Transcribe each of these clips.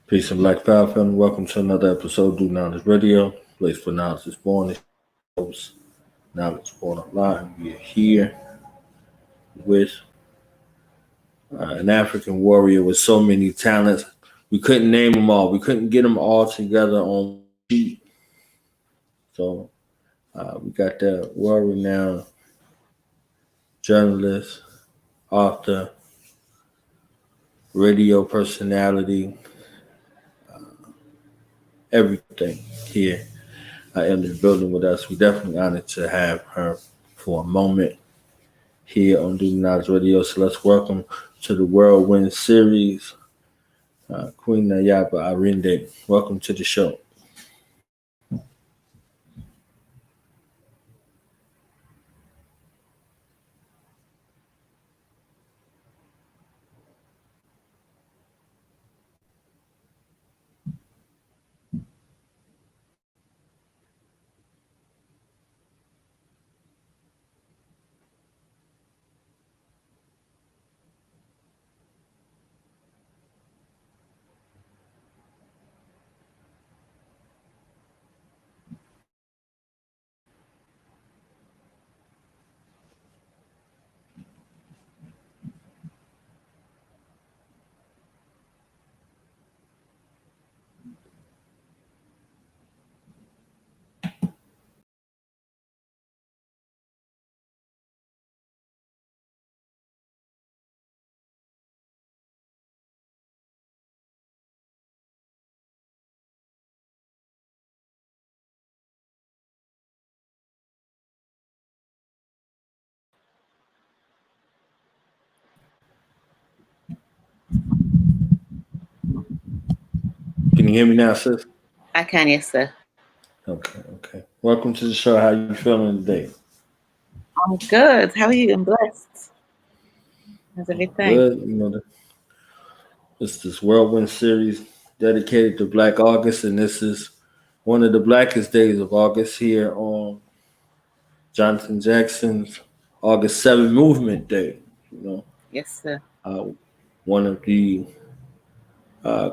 Peace and Black Power family. Welcome to another episode of Do Knowledge Radio. Place for knowledge is born. It's host, Knowledge Born Online. We are here with an African warrior with so many talents. We couldn't name them all. We couldn't get them all together on sheet. So we got the world-renowned journalist, author, radio personality, everything here in the building with us. We're definitely honored to have her for a moment here on Do Knowledge Radio. So let's welcome to the Whirlwind series, Queen Nayaba Arinde. Welcome to the show. Can you hear me now, sis? I can, yes, sir. Okay. Welcome to the show. How you feeling today? I'm good. How are you? I'm blessed. How's everything? Good. It's this Whirlwind series dedicated to Black August, and this is one of the blackest days of August here on Jonathan Jackson's August 7th Movement Day. You know, Yes, sir. uh, one of the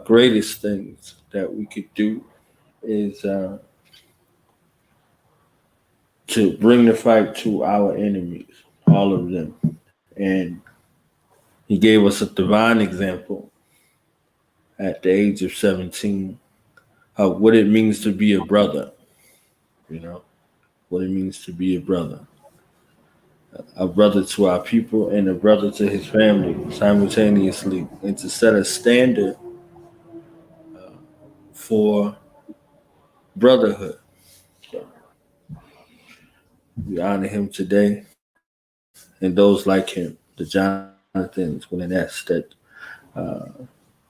greatest things that we could do is to bring the fight to our enemies, all of them. And he gave us a divine example at the age of 17 of what it means to be a brother, you know, what it means to be a brother to our people and a brother to his family simultaneously, and to set a standard for brotherhood. So we honor him today and those like him, the Jonathans, when an S that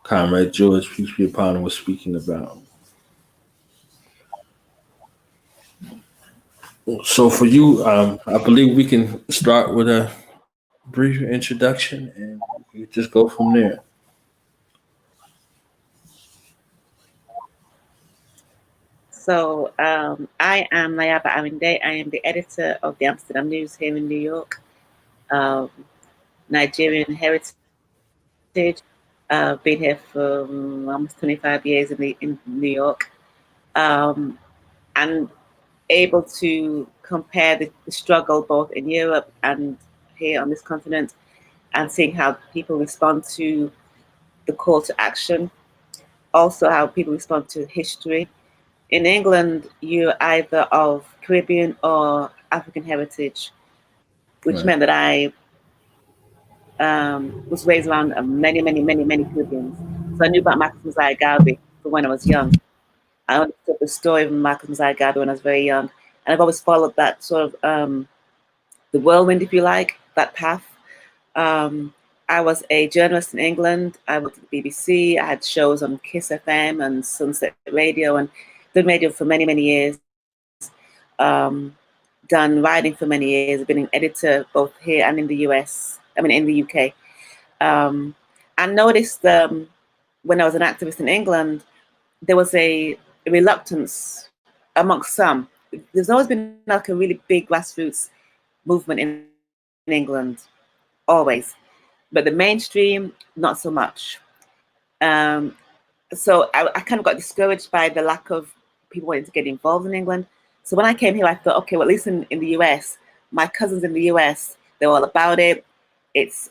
Comrade George, peace be upon him, was speaking about. So for you, I believe we can start with a brief introduction and we just go from there. So, I am Nayaba Arinde. I am the editor of the Amsterdam News here in New York. Um, Nigerian heritage. Been here for almost 25 years in New York, um, and able to compare the struggle both in Europe and here on this continent, and seeing how people respond to the call to action, also how people respond to history. In England, you're either of Caribbean or African heritage, which Right. meant that I was raised around many Caribbeans. So I knew about Marcus Mosiah Garvey from when I was young. I understood the story of Marcus Mosiah Garvey when I was very young. And I've always followed that sort of the whirlwind, if you like, that path. Um, I was a journalist in England. I worked at the BBC. I had shows on Kiss FM and Sunset Radio, and done radio for many years. Um, Done writing for many years. I've been an editor both here and in the US. I mean, in the UK. I noticed when I was an activist in England, there was a reluctance amongst some. There's always been like a really big grassroots movement in England, always. But the mainstream, not so much. Um, so I kind of got discouraged by the lack of people wanting to get involved in England. So when I came here, I thought, okay, well, at least in the US, my cousins in the US, they're all about it. It's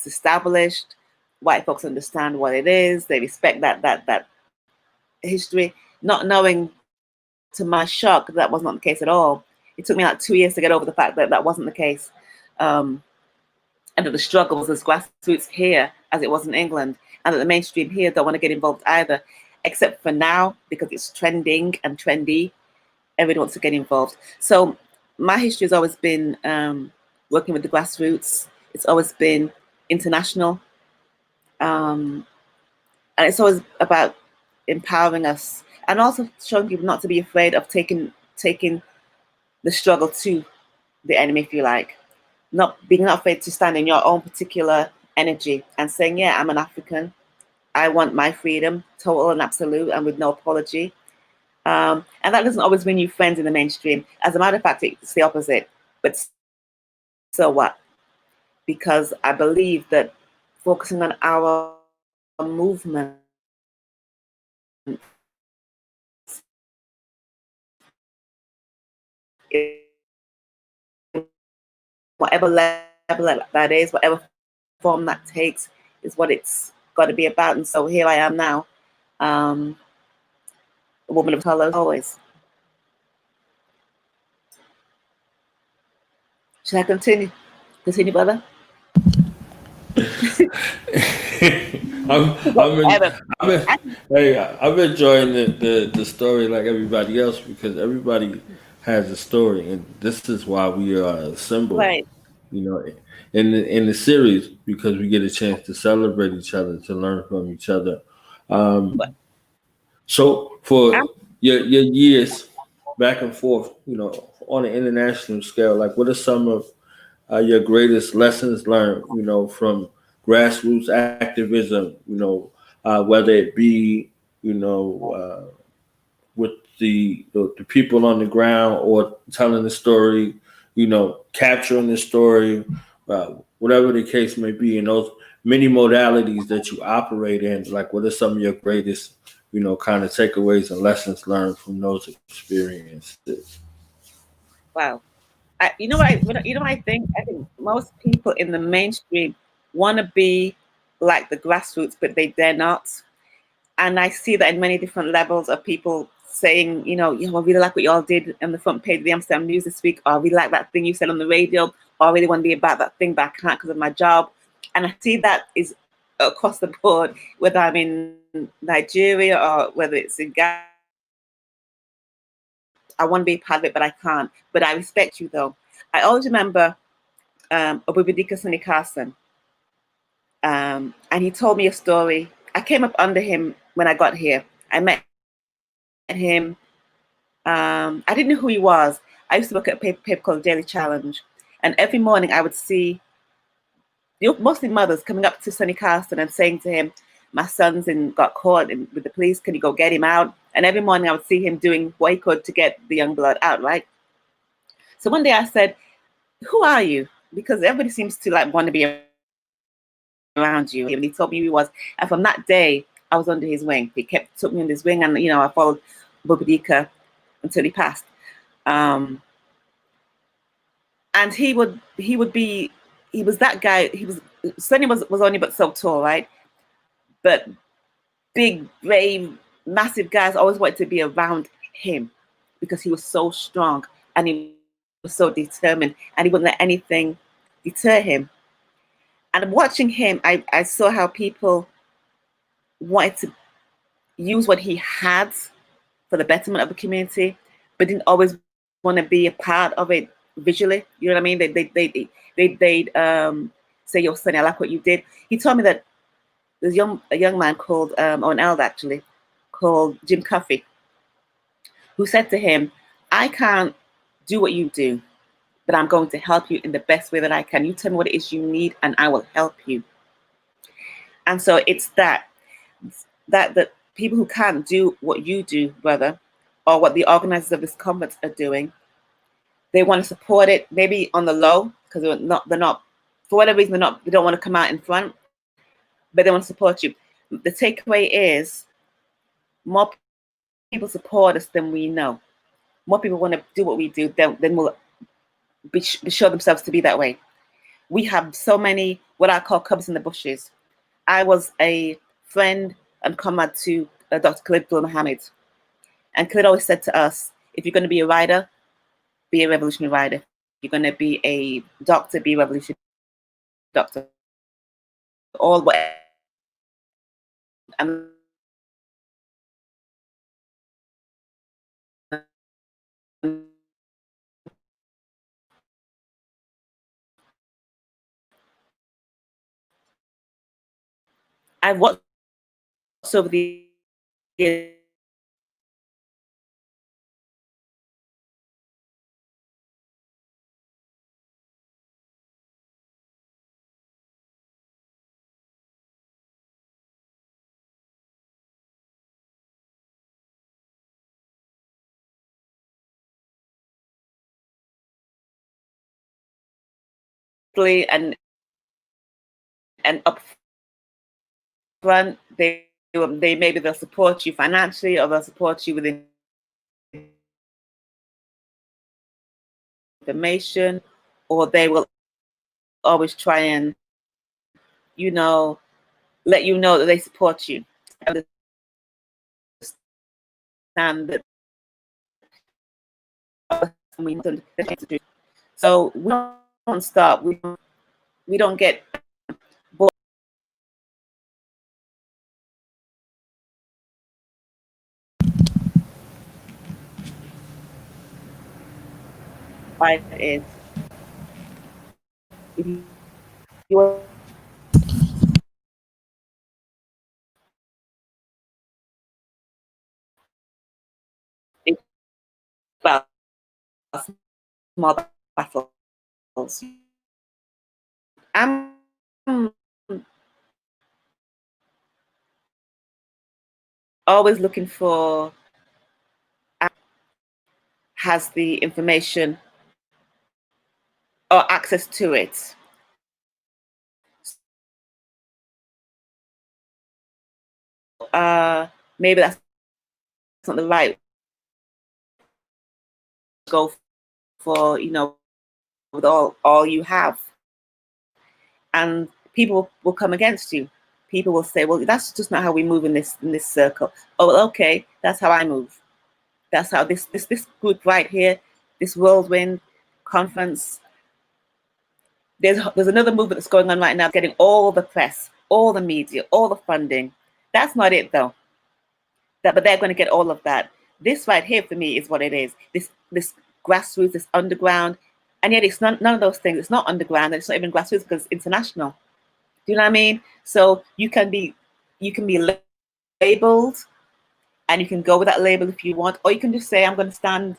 established. White folks understand what it is. They respect that history. Not knowing, to my shock, that was not the case at all. It took me like 2 years to get over the fact that that wasn't the case, and that the struggle was as grassroots here as it was in England, and that the mainstream here don't want to get involved either, except for now because it's trending and trendy. Everyone wants to get involved. So my history has always been working with the grassroots. It's always been international, and it's always about empowering us and also showing people not to be afraid of taking the struggle to the enemy, if you like. Not afraid to stand in your own particular energy and saying, yeah, I'm an African. I want my freedom, total and absolute, and with no apology. And that doesn't always win you friends in the mainstream. As a matter of fact, it's the opposite. But so what? Because I believe that focusing on our movement, whatever level that is, whatever form that takes, is what it's got to be about. And so here I am now, a woman of color, always. Should I continue? Continue, brother? I'm enjoying the story like everybody else, because everybody has a story, and this is why we are assembled. Right. You know, in the series, because we get a chance to celebrate each other, to learn from each other. So for your years back and forth, on an international scale, like what are some of your greatest lessons learned, from grassroots activism, whether it be, with the people on the ground, or telling the story, capturing the story, whatever the case may be, in those many modalities that you operate in, like what are some of your greatest, kind of takeaways and lessons learned from those experiences? Wow. You know what I think? I think most people in the mainstream want to be like the grassroots, but they dare not. And I see that in many different levels of people saying, I really like what you all did on the front page of the Amsterdam News this week, or I really like that thing you said on the radio, or I really want to be about that thing, but I can't because of my job. And I see that is across the board, whether I'm in Nigeria or whether it's in Ghana. I want to be part of it, but I can't. But I respect you, though. I always remember Obubidika Sonny Carson, and he told me a story. I came up under him when I got here. I met him. I didn't know who he was. I used to work at a paper called Daily Challenge, and every morning I would see mostly mothers coming up to Sonny Carson and saying to him, "My son's got caught with the police. Can you go get him out?" And every morning I would see him doing what he could to get the young blood out, right? So one day I said, "Who are you?" Because everybody seems to want to be around you. And he told me who he was. And from that day, I was under his wing. He took me under his wing, and I followed Bobadika until he passed. And he was that guy. Sonny was only but so tall, right? But big, brave, massive guys always wanted to be around him because he was so strong and he was so determined, and he wouldn't let anything deter him. And watching him, I saw how people wanted to use what he had for the betterment of the community, but didn't always want to be a part of it visually. You know what I mean? They'd say, "Yo, Sonny, I like what you did." He told me that there's a young man called, or an elder actually, called Jim Cuffey, who said to him, "I can't do what you do, but I'm going to help you in the best way that I can. You tell me what it is you need, and I will help you." And so it's that people who can't do what you do, brother, or what the organizers of this conference are doing, they want to support it, maybe on the low, because they're not, for whatever reason, they don't want to come out in front, but they want to support you. The takeaway is more people support us than we know. More people want to do what we do than will show themselves to be that way. We have so many what I call cubs in the bushes. I was a friend and comrade to Dr. Khalid Muhammad. And Khalid always said to us, if you're going to be a writer, be a revolutionary writer. If you're going to be a doctor, be a revolutionary doctor. All what and I've watched over the years and up front, they maybe they'll support you financially or they'll support you with information, or they will always try and let you know that they support you. Understand that so we don't stop. We don't get bored by it. If you think about small battles, I'm always looking for has the information or access to it. Maybe that's not the right go for, with all you have. And people will come against you. People will say, well, that's just not how we move in this circle. Oh, well, okay, that's how I move. That's how this group right here, this Whirlwind conference. There's another movement that's going on right now, getting all the press, all the media, all the funding. That's not it though. But they're going to get all of that. This right here for me is what it is. This grassroots, this underground, and yet it's none of those things. It's not underground, and it's not even grassroots because it's international. Do you know what I mean? So you can be labeled, and you can go with that label if you want, or you can just say, I'm going to stand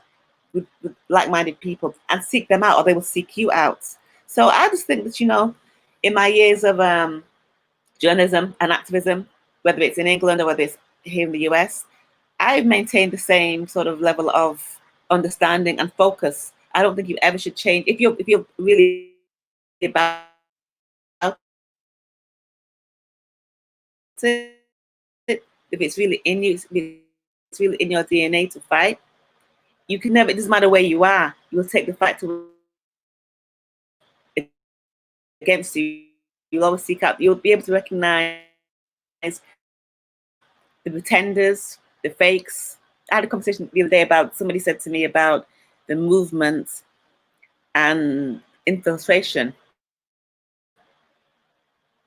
with like-minded people and seek them out, or they will seek you out. So I just think that, in my years of journalism and activism, whether it's in England or whether it's here in the US, I've maintained the same sort of level of understanding and focus. I don't think you ever should change if you're really about it. If it's really in you, if it's really in your DNA to fight, you can never. It doesn't matter where you are. You will take the fight to against you. You'll always seek out. You'll be able to recognize the pretenders, the fakes. I had a conversation the other day about somebody said to me about the movement and infiltration.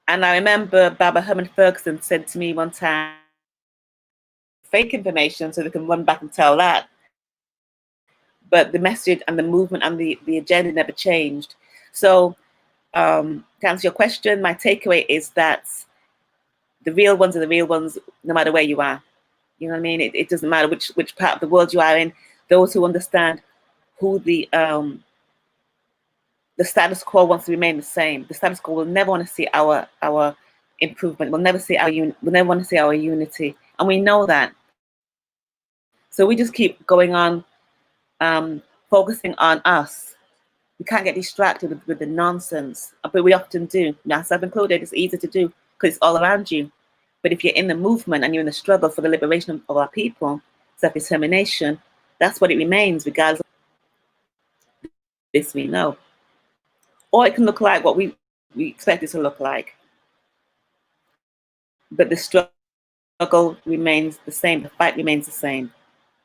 And I remember Barbara Herman Ferguson said to me one time, fake information so they can run back and tell that. But the message and the movement and the agenda never changed. So to answer your question, my takeaway is that the real ones are the real ones, no matter where you are. You know what I mean? It doesn't matter which part of the world you are in. Those who understand who the status quo wants to remain the same. The status quo will never want to see our improvement. We'll never see we'll never want to see our unity, and we know that. So we just keep going on, focusing on us. We can't get distracted with the nonsense, but we often do. Myself included. It's easy to do because it's all around you. But if you're in the movement and you're in the struggle for the liberation of our people, self-determination, that's what it remains, regardless of this we know. Or it can look like what we expect it to look like. But the struggle remains the same, the fight remains the same.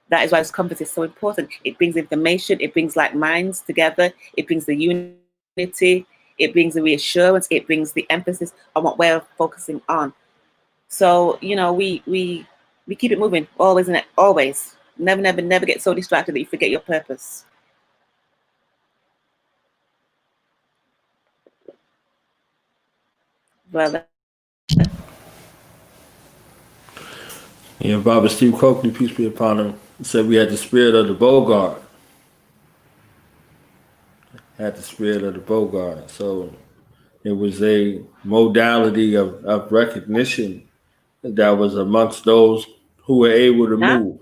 That is why this conference is so important. It brings information, it brings like minds together, it brings the unity, it brings the reassurance, it brings the emphasis on what we're focusing on. So, you know, we keep it moving, always, and always. Never get so distracted that you forget your purpose. Brother. Yeah, Robert Steve Coakley, peace be upon him, said we had the spirit of the Bogart. Had the spirit of the Bogart. So it was a modality of recognition that was amongst those who were able to move.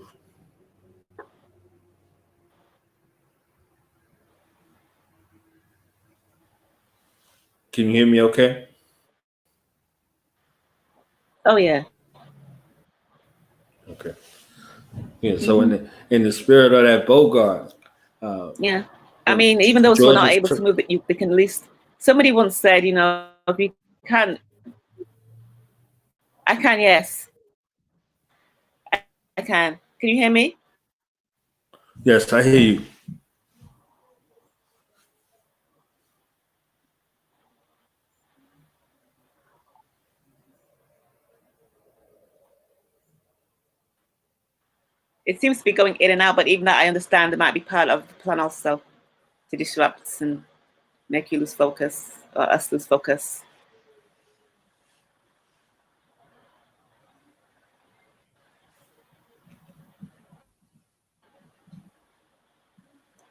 Can you hear me okay? Oh, yeah. Okay. Yeah, so in the spirit of that Bogart. Yeah. I mean, even those who are not able to move, they can at least. Somebody once said, you know, if you can't, I can, yes. I can. Can you hear me? Yes, I hear you. It seems to be going in and out, but even that I understand it might be part of the plan also to disrupt and make you lose focus, or us lose focus.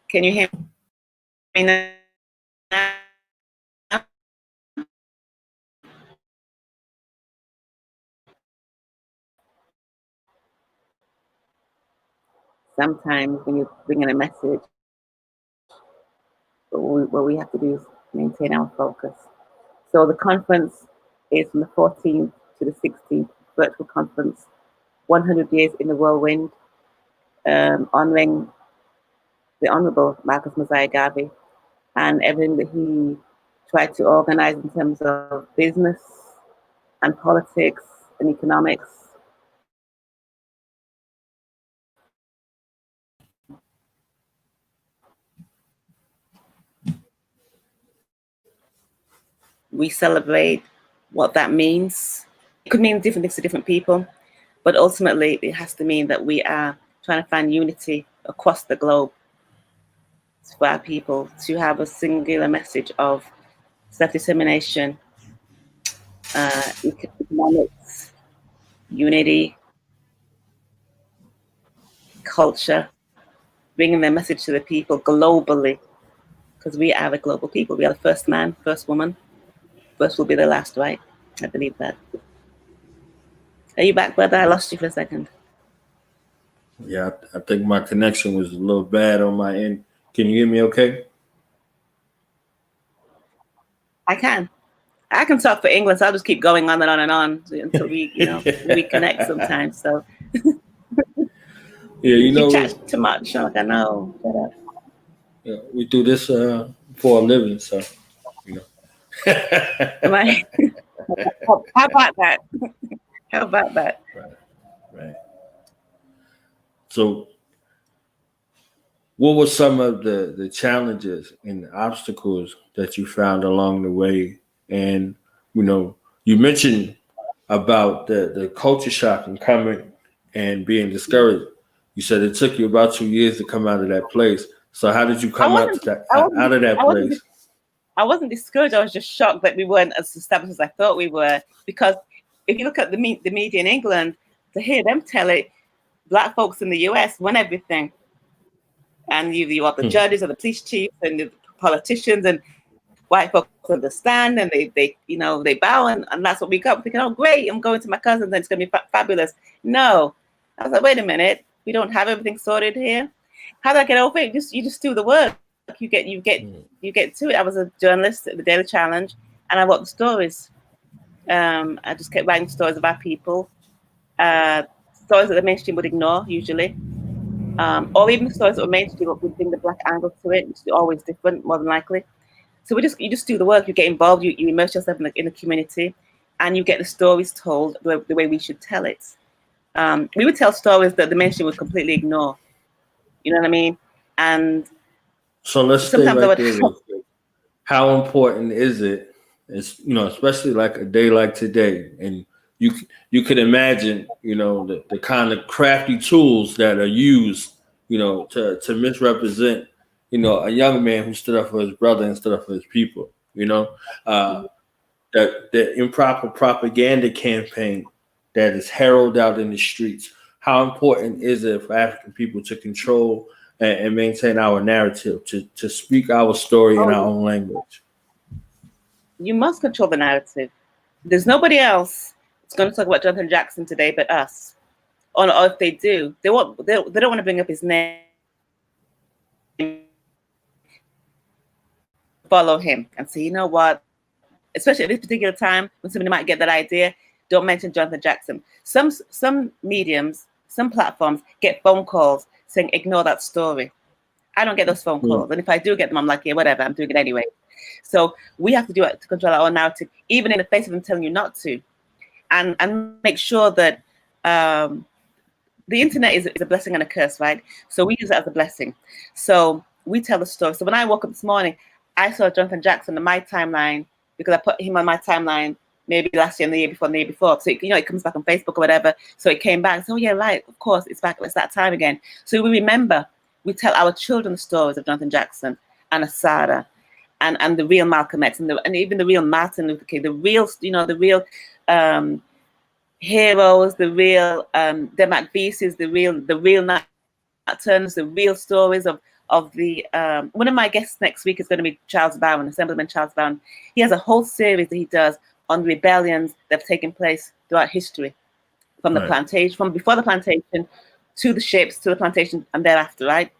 Can you hear me now? Sometimes when you're bringing a message, what we have to do is maintain our focus. So the conference is from the 14th to the 16th, virtual conference, 100 Years in the Whirlwind, honoring the Honorable Marcus Mosiah Garvey and everything that he tried to organize in terms of business and politics and economics. We celebrate what that means. It could mean different things to different people, but ultimately it has to mean that we are trying to find unity across the globe for our people to have a singular message of self-determination, economics, unity, culture, bringing their message to the people globally, because we are a global people. We are the first man, first woman, first will be the last, right? I believe that. Are you back, brother? I lost you for a second. Yeah, I think my connection was a little bad on my end. Can you hear me okay? I can talk for English. So I'll just keep going on and on and on until we, you know, reconnect sometimes. So yeah, you know, you chat too much. I'm like, I know. Shut up. Yeah, we do this for a living, so you know. Am I? How about that? How about that? Right. So, what were some of the challenges and obstacles that you found along the way? And you know, you mentioned about the culture shock and coming and being discouraged. You said it took you about 2 years to come out of that place. So, how did you come out of that place? I wasn't discouraged. I was just shocked that we weren't as established as I thought we were. Because if you look at the media in England, to hear them tell it, Black folks in the US won everything. And you have the judges and the police chiefs and the politicians, and white folks understand, and they you know, they bow, and that's what we got. We're thinking, oh great, I'm going to my cousins and it's gonna be fabulous. No. I was like, wait a minute, we don't have everything sorted here. How do I get over it? You just do the work. You get to it. I was a journalist at the Daily Challenge, and I wrote the stories. I just kept writing stories about people, stories that the mainstream would ignore usually, or even stories that were mainstream but would bring the black angle to it, which is always different, more than likely. So you just do the work, you get involved, you immerse yourself in the community, and you get the stories told the way we should tell it. We would tell stories that the mainstream would completely ignore. You know what I mean? And So let's stay sometimes I right would. there real quick. How important is it? It's, especially like a day like today, and you you could imagine, the kind of crafty tools that are used, to misrepresent, a young man who stood up for his brother and stood up for his people. Uh, the improper propaganda campaign that is heralded out in the streets. How important is it for African people to control and maintain our narrative, to speak our story in our own language? You must control the narrative. There's nobody else that's going to talk about Jonathan Jackson today but us. Or if they do, they don't want to bring up his name. Follow him and say, you know what? Especially at this particular time when somebody might get that idea, don't mention Jonathan Jackson. Some mediums, some platforms get phone calls saying ignore that story. I don't get those phone calls, and if I do get them, I'm like, yeah, whatever, I'm doing it anyway. So we have to do it to control our own narrative, even in the face of them telling you not to, and make sure that the internet is a blessing and a curse, right? So we use it as a blessing. So we tell the story. So when I woke up this morning, I saw Jonathan Jackson on my timeline because I put him on my timeline maybe last year and the year before and the year before. So it comes back on Facebook or whatever. So it came back. So yeah, right, of course, it's back. It's that time again. So we remember. We tell our children the stories of Jonathan Jackson and Asada and the real Malcolm X and even the real Martin Luther King, the real heroes, the real Demak Beasley's, the real Nat Turner's, the real stories of the one of my guests next week is going to be Charles Bowen, Assemblyman Charles Bowen. He has a whole series that he does on rebellions that have taken place throughout history, from the plantation, from before the plantation to the ships, to the plantation, and thereafter, right?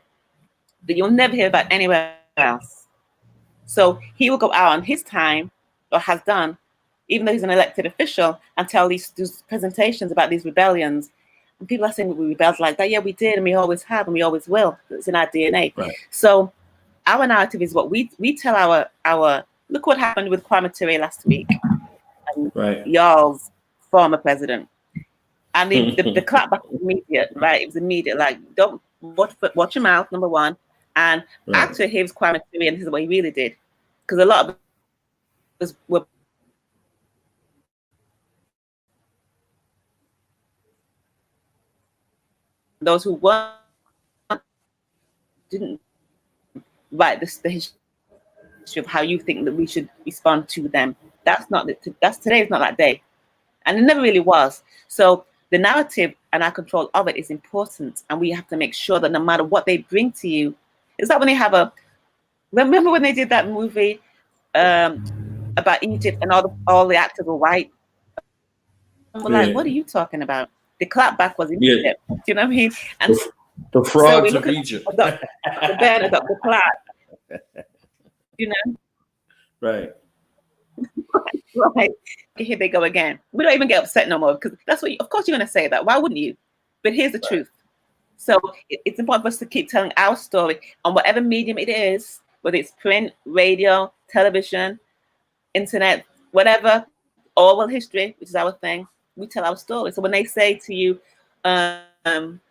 That you'll never hear about anywhere else. So he will go out on his time, or has done, even though he's an elected official, and tell these presentations about these rebellions. And people are saying we rebelled like that. Yeah, we did, and we always have, and we always will. It's in our DNA. Right. So our narrative is what we tell our look what happened with Kwame Ture last week, and y'all's former president. And the clapback was immediate, right? It was immediate. Like, don't watch your mouth, number one. And actually, he was Kwame Ture, and this is what he really did. Because a lot of us were those who didn't write the history of how you think that we should respond to them. That's today is not that day. And it never really was. So the narrative and our control of it is important, and we have to make sure that no matter what they bring to you, it's like when they have remember when they did that movie about Egypt and all the actors were white? And we're like, what are you talking about? The clapback was in Egypt. Do you know what I mean? And the frogs of Egypt. The Bernard, the clap. You know? Right. Right. Here they go again. We don't even get upset no more because that's what. Of course, you're going to say that. Why wouldn't you? But here's the truth. So it's important for us to keep telling our story on whatever medium it is, whether it's print, radio, television, internet, whatever, oral history, which is our thing. We tell our story. So when they say to you, Cleopatra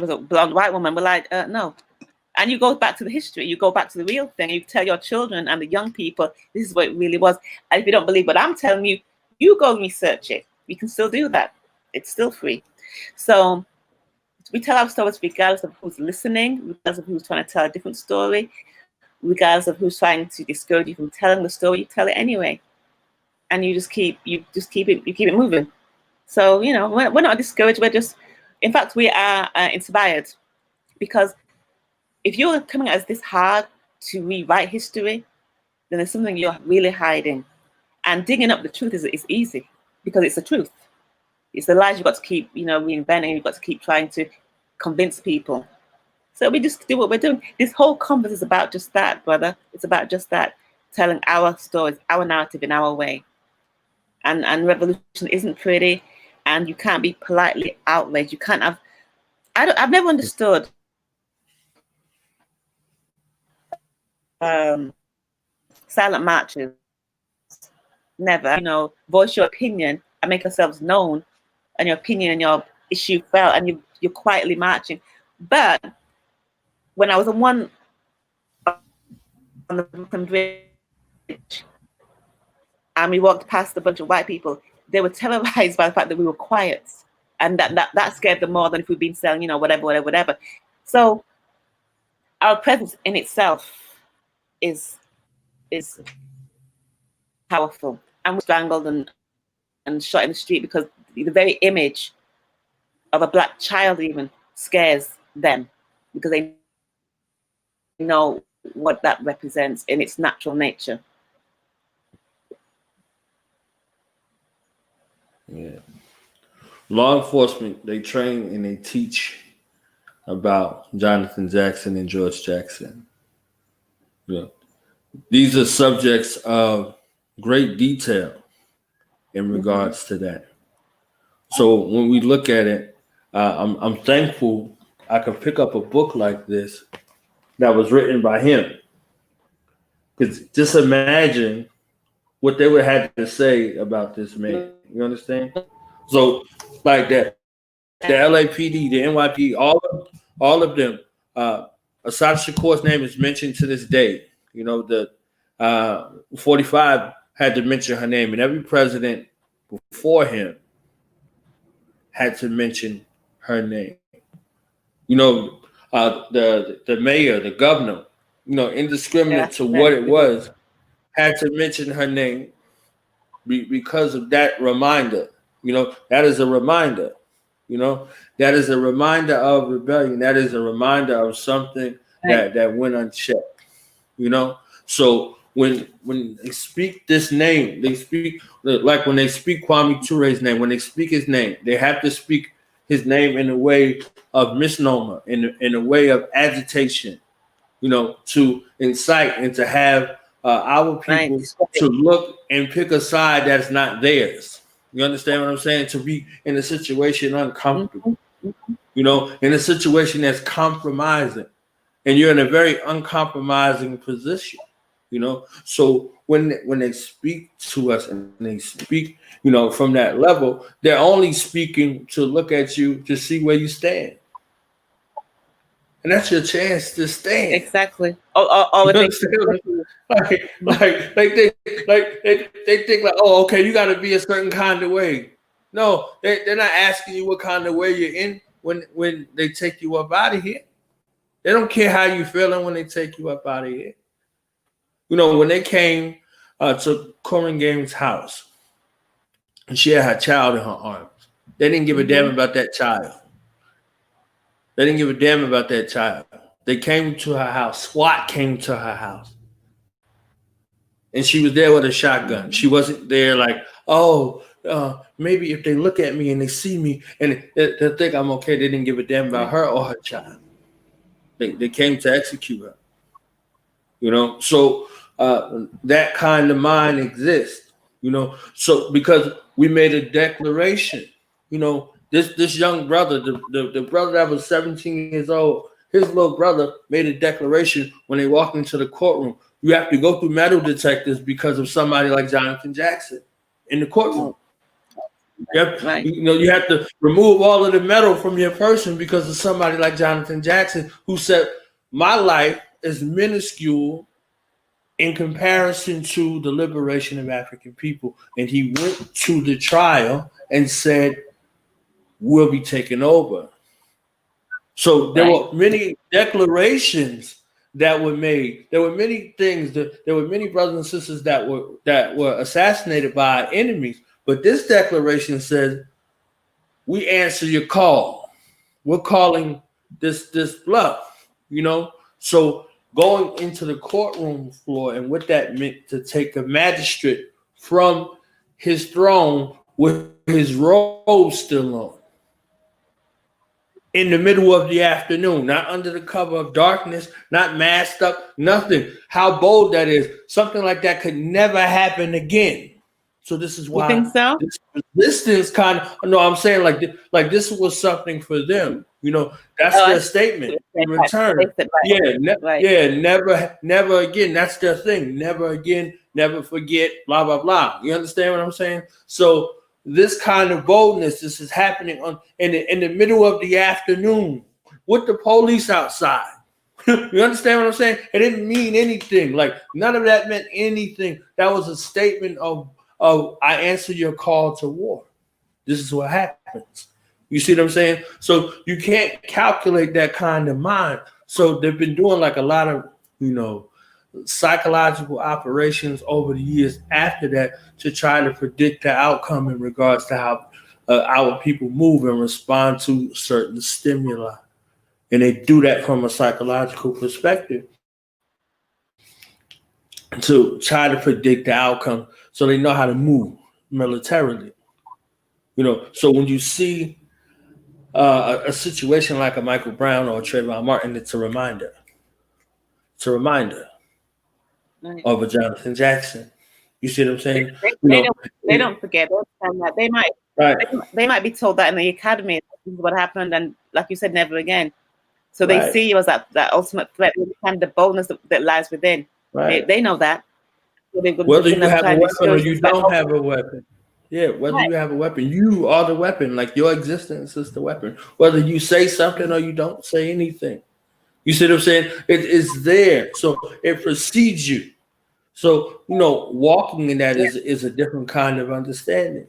was a blonde white woman, we're like, no. And you go back to the history, you go back to the real thing, you tell your children and the young people, this is what it really was. And if you don't believe what I'm telling you, you go research it. You can still do that. It's still free. So we tell our stories regardless of who's listening, regardless of who's trying to tell a different story, regardless of who's trying to discourage you from telling the story, you tell it anyway. And you keep it moving. So, we're not discouraged. We're just, in fact, we are inspired, because if you're coming at us this hard to rewrite history, then there's something you're really hiding. And digging up the truth is easy, because it's the truth. It's the lies you've got to keep, reinventing. You've got to keep trying to convince people. So we just do what we're doing. This whole conference is about just that, brother. It's about just that, telling our stories, our narrative in our way. And revolution isn't pretty, and you can't be politely outraged. You can't have. I've never understood silent marches. Never, voice your opinion and make yourselves known, and your opinion and your issue felt, and you're quietly marching. But when I was on the Brooklyn Bridge, and we walked past a bunch of white people, they were terrorized by the fact that we were quiet, and that scared them more than if we'd been selling, whatever. So our presence in itself is powerful, and we're strangled and shot in the street because the very image of a black child even scares them, because they know what that represents in its natural nature. Yeah. Law enforcement, they train and they teach about Jonathan Jackson and George Jackson. Yeah. These are subjects of great detail in regards to that. So when we look at it, I'm thankful I could pick up a book like this that was written by him. Because just imagine what they would have to say about this man. You understand? So like that, the LAPD, the NYPD, all of them. Assad Shakur's name is mentioned to this day. The 45 had to mention her name, and every president before him had to mention her name. The mayor, the governor, indiscriminate to what it was, had to mention her name because of that reminder. That is a reminder. That is a reminder of rebellion. That is a reminder of something that went unchecked. So when they speak this name, they speak like when they speak Kwame Toure's name. When they speak his name, they have to speak his name in a way of misnomer, in a way of agitation. To incite and to have our people to look and pick a side that's not theirs. You understand what I'm saying? To be in a situation uncomfortable, in a situation that's compromising, and you're in a very uncompromising position, So when they speak to us and they speak, from that level, they're only speaking to look at you to see where you stand. And that's your chance to stand. Exactly. They think like, oh, okay, you got to be a certain kind of way. No, they're not asking you what kind of way you're in when they take you up out of here. They don't care how you feeling when they take you up out of here. When they came to Corinne Gaines' house, and she had her child in her arms, they didn't give a damn about that child. They didn't give a damn about that child. They came to her house. SWAT came to her house. And she was there with a shotgun. She wasn't there like, maybe if they look at me and they see me and they'll think I'm okay. They didn't give a damn about her or her child. They came to execute her. So that kind of mind exists. So because we made a declaration, this young brother, the brother that was 17 years old, his little brother made a declaration when they walked into the courtroom. You have to go through metal detectors because of somebody like Jonathan Jackson in the courtroom. You have to remove all of the metal from your person because of somebody like Jonathan Jackson, who said, my life is minuscule in comparison to the liberation of African people. And he went to the trial and said, we'll be taken over. So there were many declarations that were made. There were many things. There were many brothers and sisters that were assassinated by our enemies. But this declaration says, we answer your call. We're calling this bluff, So going into the courtroom floor and what that meant to take a magistrate from his throne with his robe still on. in the middle of the afternoon, not under the cover of darkness, not masked up, nothing. How bold that is. Something like that could never happen again. So this is You think why so? this resistance kind of, no, I'm saying like this was something for them. You know, that's Oh, I their see statement what in you're saying. return. Right. Yeah, Right. yeah, never again. That's their thing. Never again, never forget, blah, blah, blah. You understand what I'm saying? So this kind of boldness, this is happening in the middle of the afternoon with the police outside. You understand what I'm saying? It didn't mean anything. Like none of that meant anything. That was a statement of I answer your call to war. This is what happens. You see what I'm saying? So you can't calculate that kind of mind. So they've been doing like a lot of, you know, psychological operations over the years after that to try to predict the outcome in regards to how our people move and respond to certain stimuli. And they do that from a psychological perspective to try to predict the outcome so they know how to move militarily. You know, so when you see a situation like a Michael Brown or a Trayvon Martin, it's a reminder. It's a reminder Right. of a Jonathan Jackson. You see what I'm They, saying? they, You they know, don't they don't forget. They understand that right, they might be told that in the academy, this is what happened, and like you said, never again. So they right, see you as that ultimate threat, and the boldness that lies within. right. They know that. So they're Whether just you gonna have try a and weapon or discourage you this. Like, don't have a weapon. Yeah, whether right, you have a weapon, you are the weapon. Like your existence is the weapon. Whether you say something or you don't say anything. You see what I'm saying? It is there. So it precedes you. So, you know, walking in that yeah, is a different kind of understanding.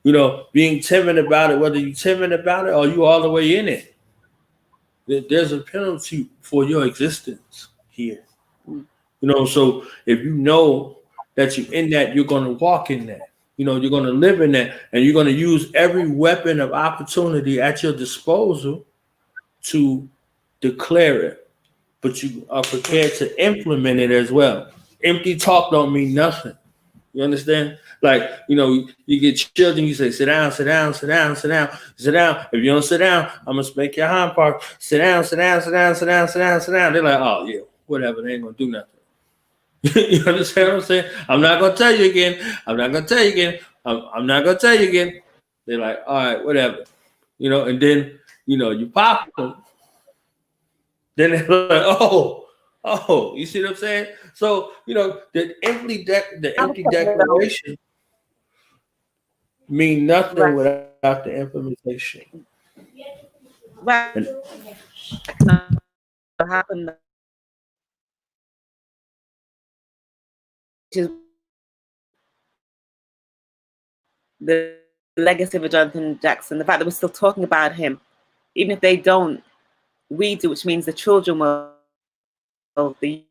You know, being timid about it, whether you're timid about it or you all the way in it, there's a penalty for your existence here. mm, You know, so if you know that you're in that, you're going to walk in that. You know, you're going to live in that, and you're going to use every weapon of opportunity at your disposal to declare it. But you are prepared to implement it as well. Empty talk don't mean nothing. You understand? Like, you know, you get children, you say, sit down, sit down, sit down, sit down, sit down. If you don't sit down, I'm gonna spank your hind part. Sit down, sit down, sit down, sit down, sit down, sit down. They're like, oh yeah, whatever, they ain't gonna do nothing. You understand what I'm saying? I'm not gonna tell you again. I'm not gonna tell you again. I'm not gonna tell you again. They're like, all right, whatever. You know, and then you pop them. Then they're like, oh, you see what I'm saying? So the empty declaration mean nothing right, without the implementation. right. And What happened? Which is the legacy of Jonathan Jackson. The fact that we're still talking about him, even if they don't, we do, which means the children will, the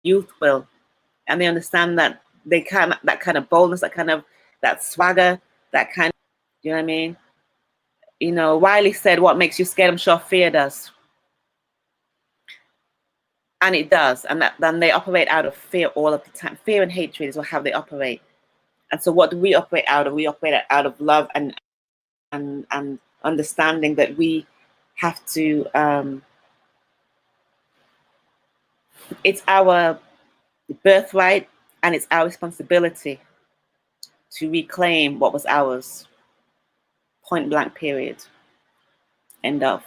youth will, and they understand that they can, that kind of boldness, that swagger, that kind of, you know what I mean? You know, Wiley said, what makes you scared? I'm sure fear does. And it does. And that then they operate out of fear all of the time. Fear and hatred is how they operate. And so what do we operate out of? We operate out of love and understanding that we have to it's our birthright and it's our responsibility to reclaim what was ours. Point blank period. End of.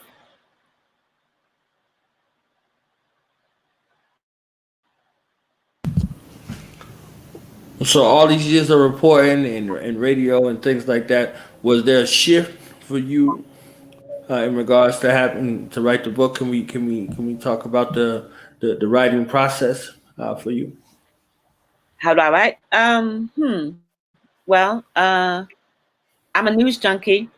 so all these years of reporting and radio and things like that, was there a shift for you in regards to having to write the book? Can we talk about the writing process for you? How do I write? Well, I'm a news junkie.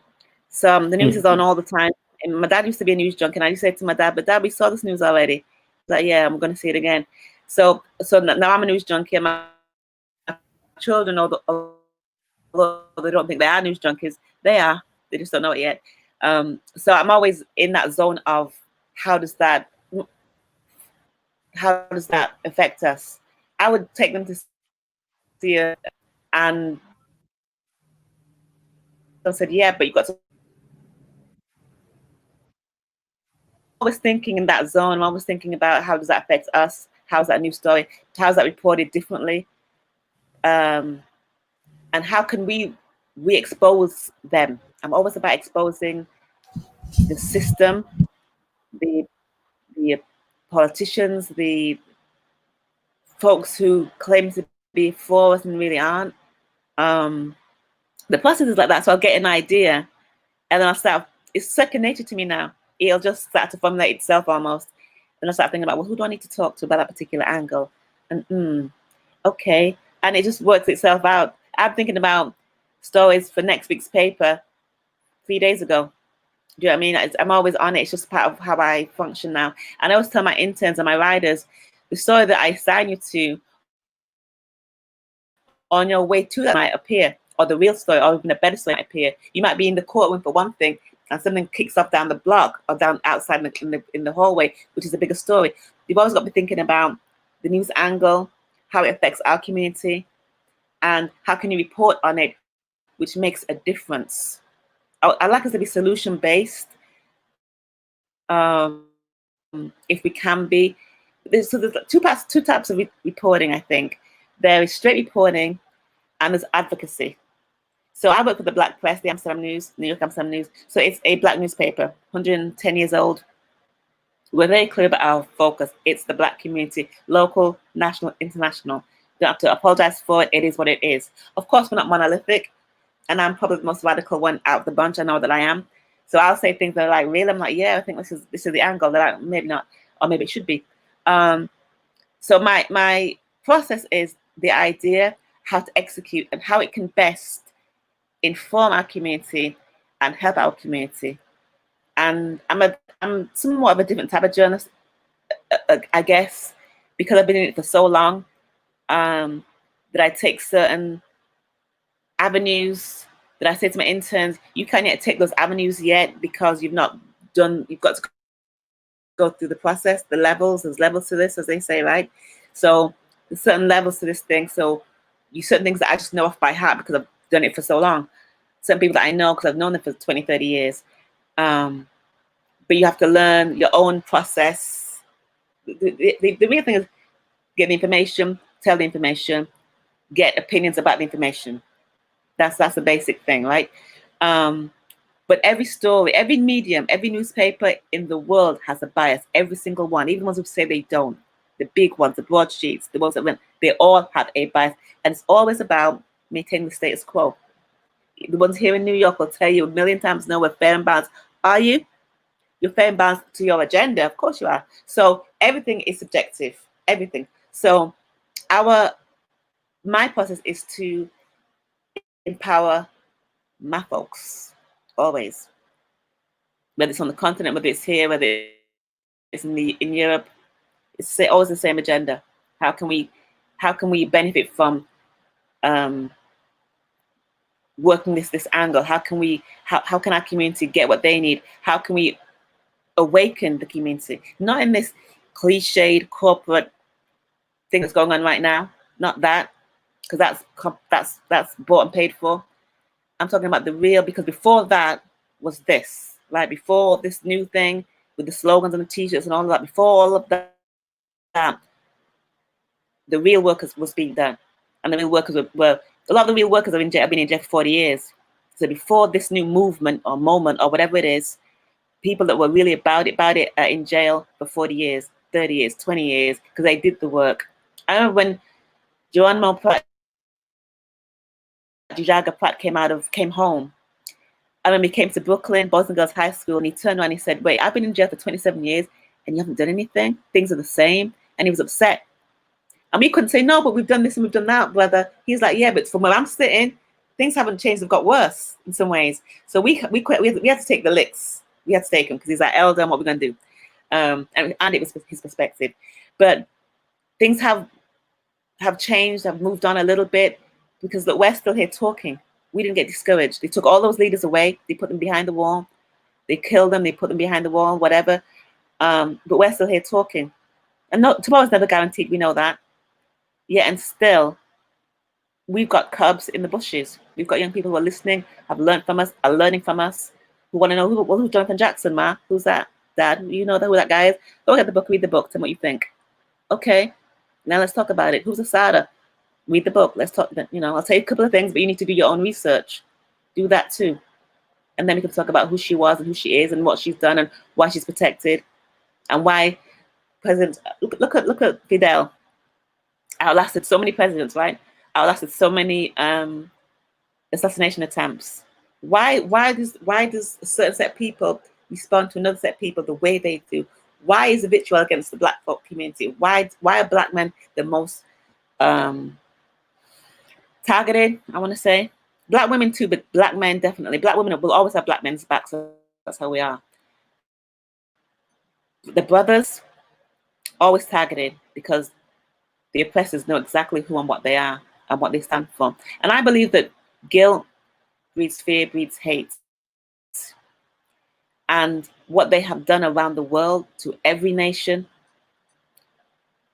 So the news is on Mhm. all the time. And my dad used to be a news junkie, and I used to say to my dad, "But Dad, we saw this news already." He's like, "Yeah, I'm going to see it again." So now I'm a news junkie, and my children, although they don't think they are news junkies, they are. They just don't know it yet. So I'm always in that zone of how does that affect us? I would take them to see it, and I said, "Yeah, but you got to always thinking in that zone. I'm always thinking about how does that affect us? How's that new story? How's that reported differently? And how can we expose them? I'm always about exposing the system, the politicians, the folks who claim to be for us and really aren't. The process is like that. So I'll get an idea, and then I'll start. It's second nature to me now. It'll just start to formulate itself almost. And I start thinking about, well, who do I need to talk to about that particular angle? And okay, and it just works itself out. I'm thinking about stories for next week's paper 3 days ago. Do you know what I mean? I'm always on it. It's just part of how I function now. And I always tell my interns and my riders, the story that I assign you to on your way to that might appear, or the real story, or even a better story might appear. You might be in the courtroom for one thing, and something kicks off down the block or down outside in the hallway, which is a bigger story. You've always got to be thinking about the news angle, how it affects our community, and how can you report on it, which makes a difference. I like us to be solution-based, if we can be. There's two types of reporting, I think. There is straight reporting, and there's advocacy. So I work for the Black Press, the Amsterdam News, New York Amsterdam News. So it's a Black newspaper, 110 years old. We're very clear about our focus. It's the Black community, local, national, international. Don't have to apologize for it. It is what it is. Of course, we're not monolithic, and I'm probably the most radical one out of the bunch. I know that I am. So I'll say things that are like, real. I'm like, yeah, I think this is the angle. They're like, maybe not, or maybe it should be. So my process is the idea, how to execute, and how it can best inform our community and help our community. And I'm somewhat of a different type of journalist, I guess, because I've been in it for so long, that I take certain avenues that I say to my interns, you can't yet take those avenues yet because you've got to go through the process, the levels. There's levels to this, as they say, right? So there's certain levels to this thing. So certain things that I just know off by heart because I've done it for so long. Certain people that I know because I've known them for 20, 30 years. But you have to learn your own process. The real thing is get the information, tell the information, get opinions about the information. That's the basic thing, right? But every story, every medium, every newspaper in the world has a bias. Every single one, even the ones who say they don't. The big ones, the broadsheets, the ones that went, they all have a bias. And it's always about maintaining the status quo. The ones here in New York will tell you a million times, no, we're fair and balanced. Are you? You're fair and balanced to your agenda. Of course you are. So everything is subjective. Everything. So my process is to empower my folks, always. Whether it's on the continent, whether it's here, whether it's in Europe, it's always the same agenda. How can we benefit from working this angle? How can our community get what they need? How can we awaken the community? Not in this cliched corporate thing that's going on right now. Not that, because that's bought and paid for. I'm talking about the real, because before that was this, right? Before this new thing with the slogans and the t-shirts and all of that, before all of that, the real work was being done. And the real workers were a lot of the real workers have been in jail for 40 years. So before this new movement or moment or whatever it is, people that were really about it are in jail for 40 years, 30 years, 20 years, because they did the work. I remember when Geronimo Pratt came home. I remember he came to Brooklyn, Boys and Girls High School, and he turned around and he said, wait, I've been in jail for 27 years and you haven't done anything? Things are the same. And he was upset. And we couldn't say, no, but we've done this and we've done that, brother. He's like, yeah, but from where I'm sitting, things haven't changed. They've got worse in some ways. So we had to take the licks. We had to take him because he's like, elder, and what we're going to do. And it was his perspective. But things have changed, have moved on a little bit, because look, we're still here talking. We didn't get discouraged. They took all those leaders away. They put them behind the wall. They killed them. They put them behind the wall, whatever. But we're still here talking. And tomorrow's never guaranteed. We know that. Yeah, and still, we've got cubs in the bushes. We've got young people who are listening, have learned from us, are learning from us, who want to know who's Jonathan Jackson, ma? Who's that? Dad, you know who that guy is? Go get the book, read the book, tell me what you think. Okay, now let's talk about it. Who's Asada? Read the book. Let's talk. I'll tell you a couple of things, but you need to do your own research. Do that too. And then we can talk about who she was and who she is and what she's done and why she's protected and why President, look at Fidel. Outlasted so many presidents, right? Outlasted so many assassination attempts. Why does a certain set of people respond to another set of people the way they do? Why is the vitriol against the Black folk community? Why are Black men the most targeted? I want to say Black women too, but Black men definitely. Black women will always have Black men's backs. So that's how we are. The brothers always targeted because the oppressors know exactly who and what they are and what they stand for. And I believe that guilt breeds fear, breeds hate. And what they have done around the world to every nation,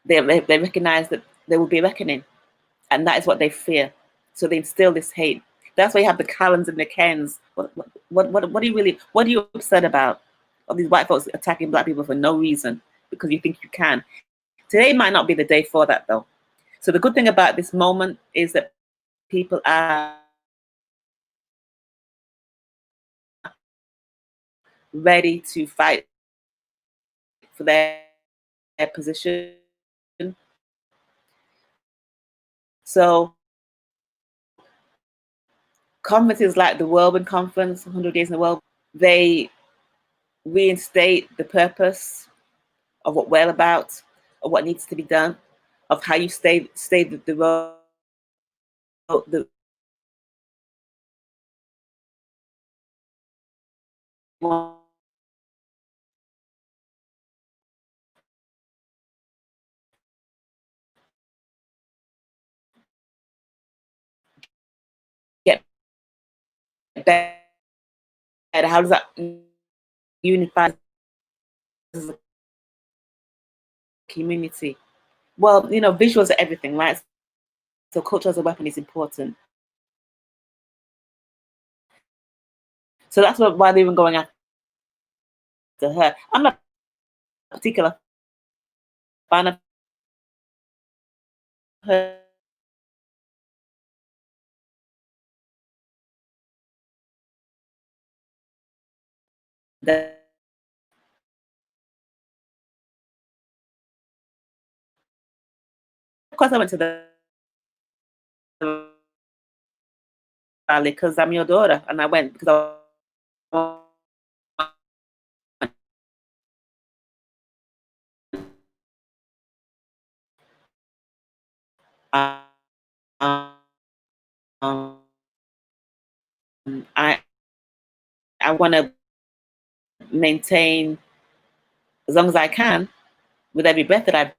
they recognize that there will be a reckoning. And that is what they fear. So they instill this hate. That's why you have the Callens and the Kens. What are you upset about? All these white folks attacking Black people for no reason because you think you can. Today might not be the day for that, though. So the good thing about this moment is that people are ready to fight for their position. So conferences like the Whirlwind Conference, 100 Days in the World, they reinstate the purpose of what we're about, of what needs to be done, of how you stay the road, get better. How does that unify the community? Well, visuals are everything, right? So culture as a weapon is important. So that's why they've been going after her. I'm not a particular fan of her. Of course, I went to the rally because I'm your daughter, and I went because I want to maintain as long as I can with every breath that I've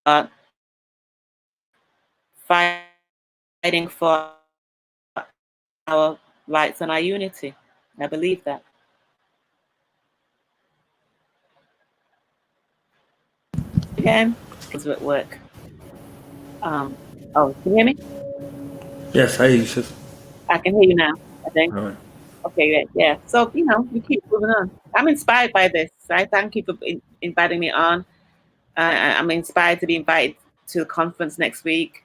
got, fighting for our rights and our unity. I believe that. Again, because we're at work. Oh, can you hear me? Yes, I hear you, sis. I can hear you now, I think. All right. Okay, yeah. So, we keep moving on. I'm inspired by this. I thank you for inviting me on. I'm inspired to be invited to the conference next week.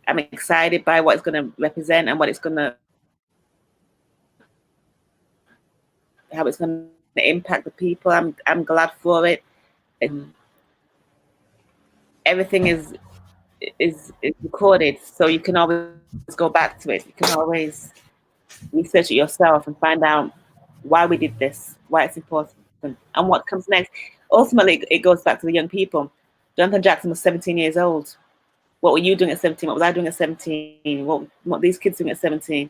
I'm excited by what it's going to represent and how it's going to impact the people. I'm glad for it. And everything is recorded, so you can always go back to it. You can always research it yourself and find out why we did this, why it's important, and what comes next. Ultimately, it goes back to the young people. Jonathan Jackson was 17 years old. What were you doing at 17? What was I doing at 17? What these kids doing at 17?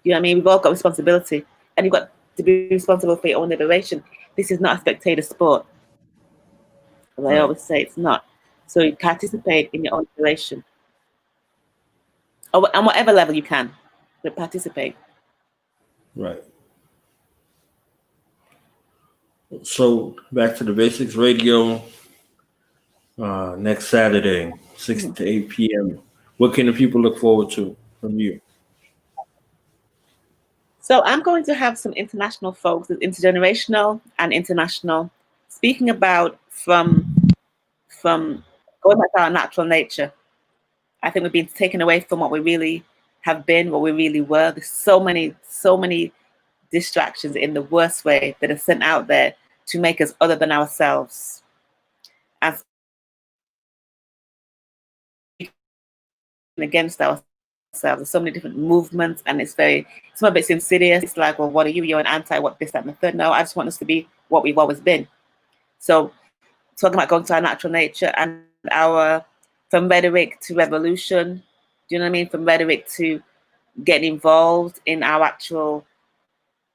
You know what I mean? We've all got responsibility, and you've got to be responsible for your own liberation. This is not a spectator sport. As I always say, it's not. So you participate in your own liberation, on whatever level you can, but participate. Right. So back to the Basics Radio. Next Saturday, 6 to 8 p.m. What can the people look forward to from you? So I'm going to have some international folks, intergenerational and international, speaking about from going back to our natural nature. I think we've been taken away from what we really have been, what we really were. There's so many distractions in the worst way that are sent out there to make us other than ourselves. And against ourselves. There's so many different movements, and some of it's insidious. It's like, well, what are you? You're an anti what, this, that, and the third. No, I just want us to be what we've always been. So talking about going to our natural nature and our, from rhetoric to revolution, do you know what I mean? From rhetoric to getting involved in our actual,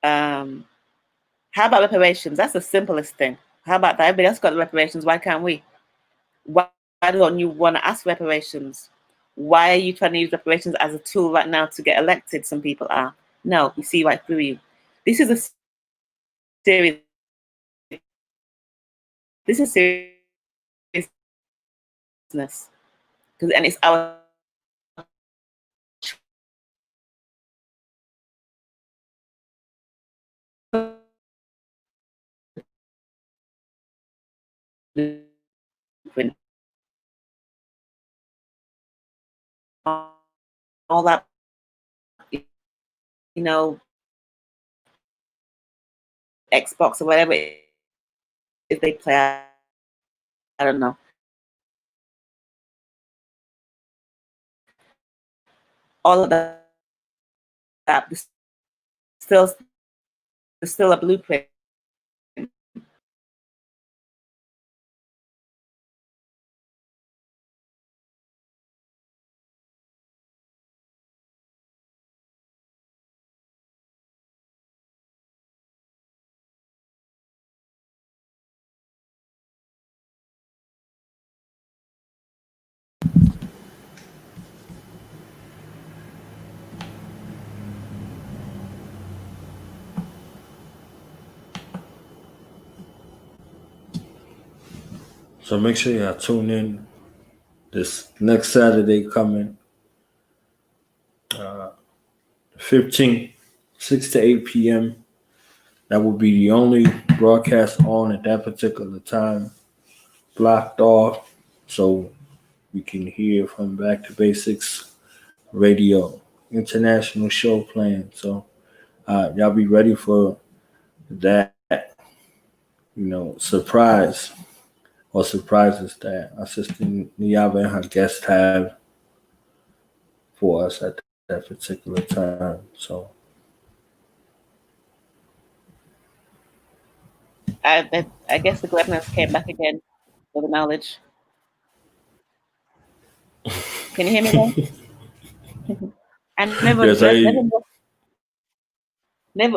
how about reparations? That's the simplest thing. How about that? Everybody else got the reparations. Why can't we? Why don't you want to ask reparations? Why are you trying to use reparations as a tool right now to get elected? Some people are. No, we see right through you. This is a serious. This is seriousness, and it's our all that, you know, Xbox or whatever if they play. I don't know. All of that. There's still a blueprint. So make sure y'all tune in this next Saturday coming, 15th, 6 to 8 p.m. That will be the only broadcast on at that particular time, blocked off, so we can hear from Back to Basics Radio, international show plan. So y'all be ready for that, surprise or surprises that our sister Nayaba and her guests have for us at that particular time. So I guess the governors came back again with the knowledge. Can you hear me now? And never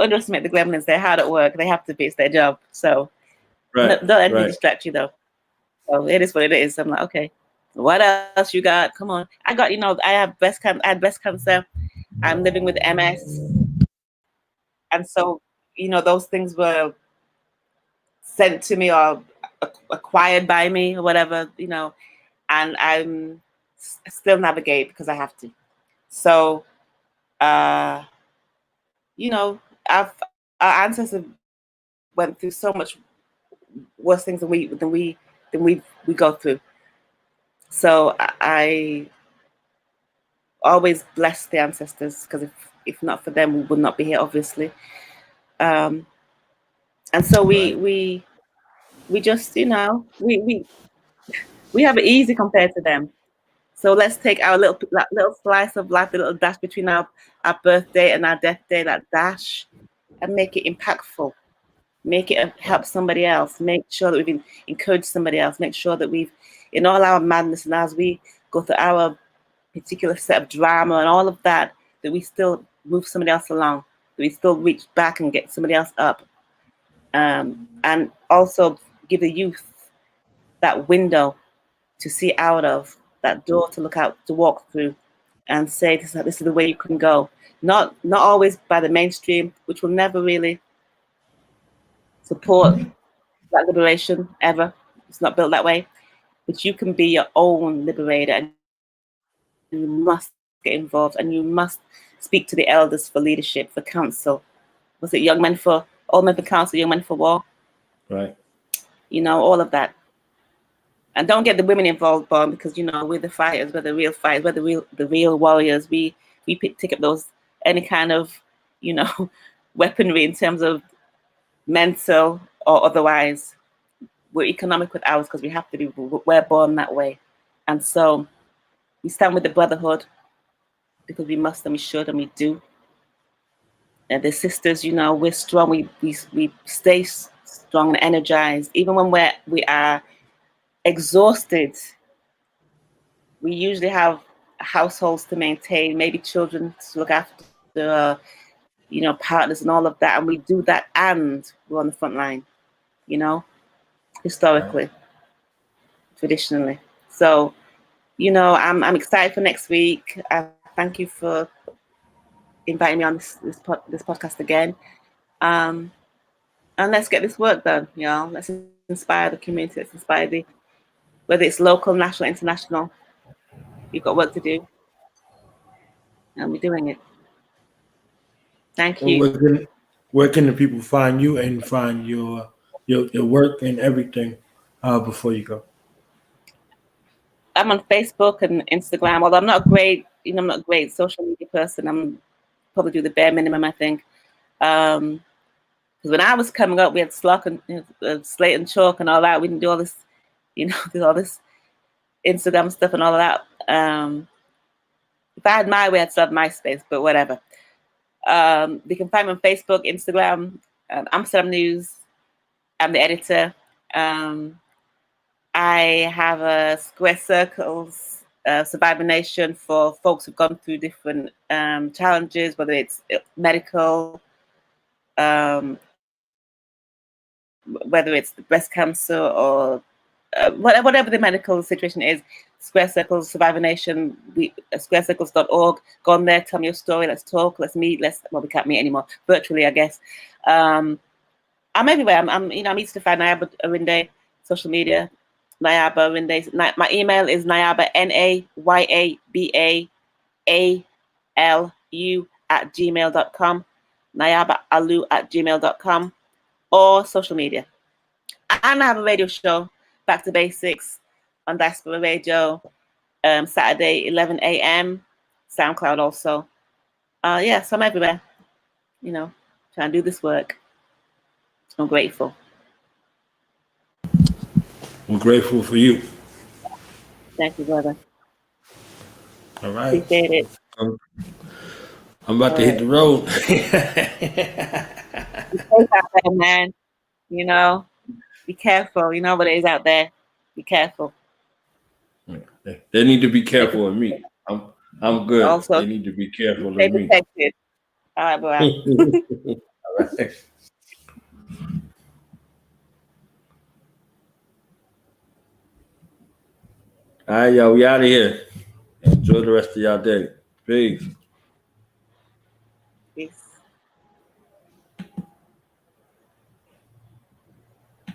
underestimate the gremlins. They're hard at work. They have to be. It's their job. So don't let me distract you though. So it is what it is. I'm like, okay, what else you got? Come on. I got, I had breast cancer. I'm living with MS. And so, those things were sent to me or acquired by me or whatever, and I'm still navigate because I have to. So, our ancestors went through so much worse things than we go through. So I always bless the ancestors, because if not for them, we would not be here, obviously. And so we just, we have it easy compared to them. So let's take our little slice of life, the little dash between our birthday and our death day, that dash, and make it impactful. Make it help somebody else. Make sure that we've encouraged somebody else. Make sure that we've, in all our madness and as we go through our particular set of drama and all of that, that we still move somebody else along, that we still reach back and get somebody else up. And also give the youth that window to see out of, that door to look out, to walk through, and say, this is the way you can go. Not always by the mainstream, which will never really support that liberation ever. It's not built that way. But you can be your own liberator, and you must get involved, and you must speak to the elders for leadership, for counsel, was it All Men for Council, Young Men for War? Right. You know, all of that. And don't get the women involved, Bon, because, you know, we're the fighters, we're the real fighters, we're the real warriors. We pick up those, any kind of, you know, weaponry in terms of mental or otherwise. We're economic with ours because we have to be, we're born that way. And so we stand with the brotherhood because we must and we should and we do. And the sisters, you know, we're strong, we stay strong and energized. Even when we are exhausted, we usually have households to maintain, maybe children to look after, you know, partners and all of that. And we do that and we're on the front line, you know, historically, traditionally. So, you know, I'm excited for next week. Thank you for inviting me on this podcast again. And let's get this work done, you know. Let's inspire the community, let's inspire whether it's local, national, international, you've got work to do. And we're doing it. Thank you. Where can the people find you and find your work and everything before you go? I'm on Facebook and Instagram, although I'm not a great social media person. I'm probably do the bare minimum, I think. Because when I was coming up, we had slate and chalk and all that. We didn't do all this, you know, do all this Instagram stuff and all of that. If I had my way, I'd still have MySpace, but whatever. You can find me on Facebook, Instagram, Amsterdam News. I'm the editor. I have a Square Circles Survivor Nation for folks who've gone through different challenges, whether it's medical, whether it's breast cancer or whatever the medical situation is. Square Circles Survivor Nation, squarecircles.org. Go on there, tell me your story. Let's talk. Let's meet. We can't meet anymore, virtually, I guess. I'm everywhere. I'm Easterfied Nayaba Arinde, social media. Nayaba Arinde. My email is Nayaba NAYABAALU@gmail.com. NayabaAlu@gmail.com, or social media. And I have a radio show, Back to Basics, on Diaspora Radio, Saturday 11 a.m. SoundCloud also. So I'm everywhere. You know, trying to do this work. I'm grateful. We're grateful for you. Thank you, brother. All right. Appreciate it. I'm about to hit the road. Be safe out there, man. You know, be careful. You know what it is out there. Be careful. They need to be careful of me. I'm good. Also, they need to be careful of stay me. protected. All right, bro. All right. All right, y'all. We out of here. Enjoy the rest of y'all day. Peace. Peace.